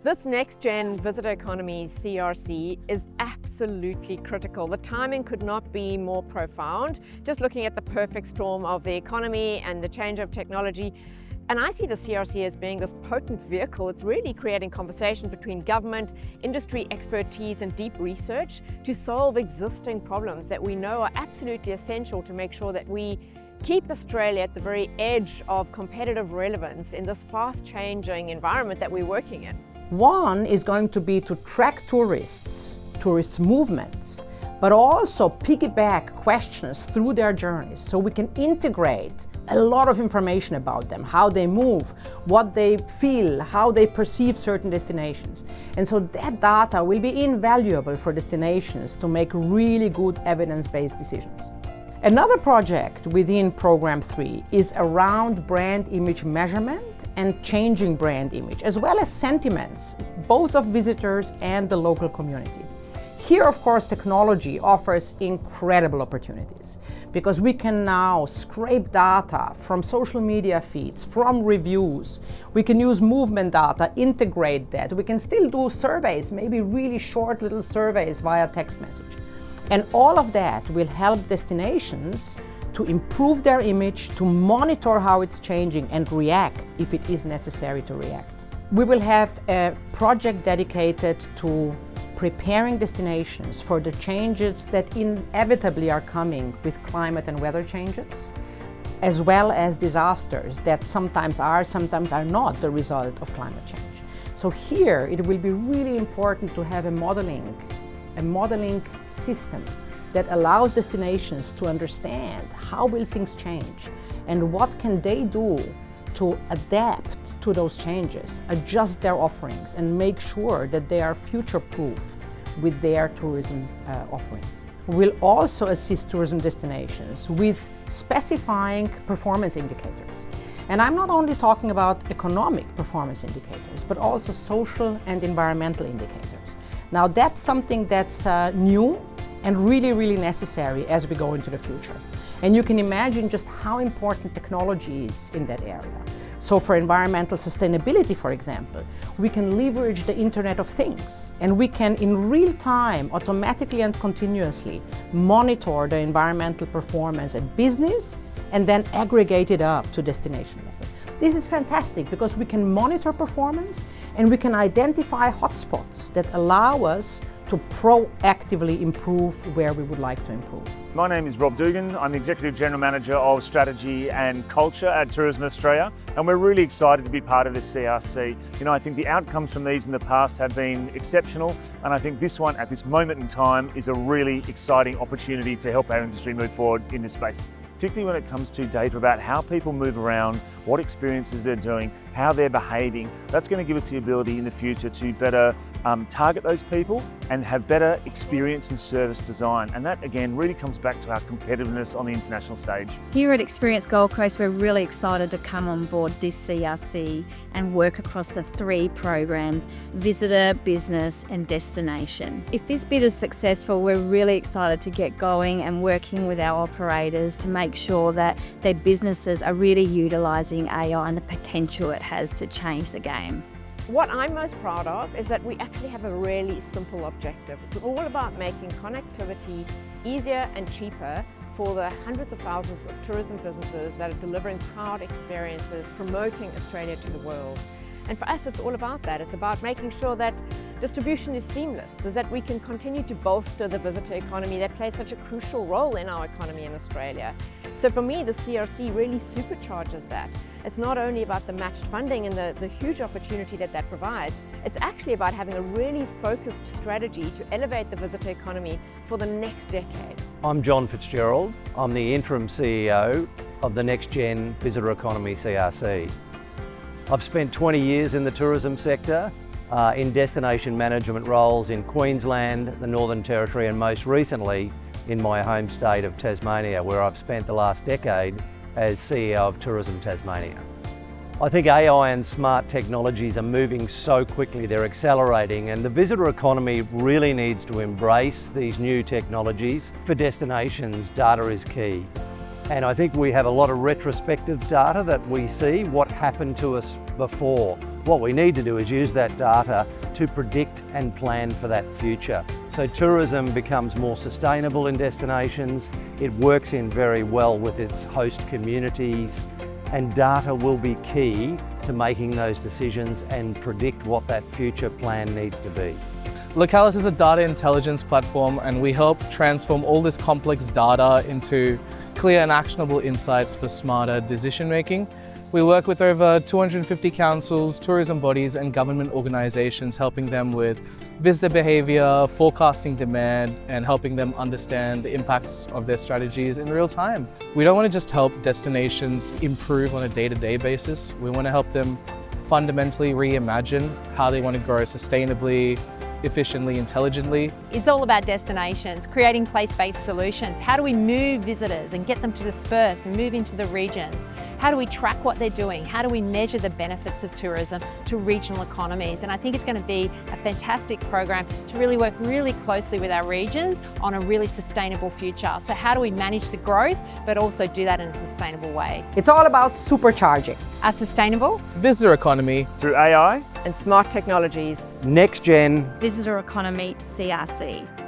This next-gen visitor economy CRC is absolutely critical. The timing could not be more profound. Just looking at the perfect storm of the economy and the change of technology. And I see the CRC as being this potent vehicle. It's really creating conversation between government, industry expertise and deep research to solve existing problems that we know are absolutely essential to make sure that we keep Australia at the very edge of competitive relevance in this fast-changing environment that we're working in. One is going to be to track tourists' movements, but also piggyback questions through their journeys so we can integrate a lot of information about them, how they move, what they feel, how they perceive certain destinations. And so that data will be invaluable for destinations to make really good evidence-based decisions. Another project within Program 3 is around brand image measurement and changing brand image, as well as sentiments, both of visitors and the local community. Here, of course, technology offers incredible opportunities because we can now scrape data from social media feeds, from reviews. We can use movement data, integrate that. We can still do surveys, maybe really short little surveys via text message. And all of that will help destinations to improve their image, to monitor how it's changing and react if it is necessary to react. We will have a project dedicated to preparing destinations for the changes that inevitably are coming with climate and weather changes, as well as disasters that sometimes are not the result of climate change. So here it will be really important to have a modeling system that allows destinations to understand how will things change and what can they do to adapt to those changes, adjust their offerings and make sure that they are future-proof with their tourism offerings. We'll also assist tourism destinations with specifying performance indicators. And I'm not only talking about economic performance indicators, but also social and environmental indicators. Now that's something that's new and really, really necessary as we go into the future. And you can imagine just how important technology is in that area. So for environmental sustainability, for example, we can leverage the Internet of Things and we can in real time, automatically and continuously monitor the environmental performance at business and then aggregate it up to destination level. This is fantastic because we can monitor performance and we can identify hotspots that allow us to proactively improve where we would like to improve. My name is Rob Dugan. I'm the Executive General Manager of Strategy and Culture at Tourism Australia, and we're really excited to be part of this CRC. I think the outcomes from these in the past have been exceptional, and I think this one at this moment in time is a really exciting opportunity to help our industry move forward in this space. Particularly when it comes to data about how people move around, what experiences they're doing, how they're behaving. That's going to give us the ability in the future to better target those people and have better experience and service design. And that again really comes back to our competitiveness on the international stage. Here at Experience Gold Coast, we're really excited to come on board this CRC and work across the 3 programs: visitor, business and destination. If this bid is successful, we're really excited to get going and working with our operators to make sure that their businesses are really utilising AI and the potential it has to change the game. What I'm most proud of is that we actually have a really simple objective. It's all about making connectivity easier and cheaper for the hundreds of thousands of tourism businesses that are delivering proud experiences, promoting Australia to the world. And for us, it's all about that. It's about making sure that distribution is seamless so that we can continue to bolster the visitor economy that plays such a crucial role in our economy in Australia. So for me, the CRC really supercharges that. It's not only about the matched funding and the huge opportunity that that provides, it's actually about having a really focused strategy to elevate the visitor economy for the next decade. I'm John Fitzgerald. I'm the interim CEO of the Next Gen Visitor Economy CRC. I've spent 20 years in the tourism sector, in destination management roles in Queensland, the Northern Territory and most recently in my home state of Tasmania, where I've spent the last decade as CEO of Tourism Tasmania. I think AI and smart technologies are moving so quickly, they're accelerating, and the visitor economy really needs to embrace these new technologies. For destinations, data is key. And I think we have a lot of retrospective data that we see what happened to us before. What we need to do is use that data to predict and plan for that future. So tourism becomes more sustainable in destinations, it works in very well with its host communities, and data will be key to making those decisions and predict what that future plan needs to be. Localis is a data intelligence platform, and we help transform all this complex data into clear and actionable insights for smarter decision making. We work with over 250 councils, tourism bodies and government organisations, helping them with visitor behaviour, forecasting demand and helping them understand the impacts of their strategies in real time. We don't want to just help destinations improve on a day-to-day basis. We want to help them fundamentally reimagine how they want to grow sustainably, efficiently, intelligently. It's all about destinations, creating place-based solutions. How do we move visitors and get them to disperse and move into the regions? How do we track what they're doing? How do we measure the benefits of tourism to regional economies? And I think it's going to be a fantastic program to really work really closely with our regions on a really sustainable future. So how do we manage the growth, but also do that in a sustainable way? It's all about supercharging A sustainable Visitor economy Through AI, And smart technologies. Next Gen Visitor Economy CRC.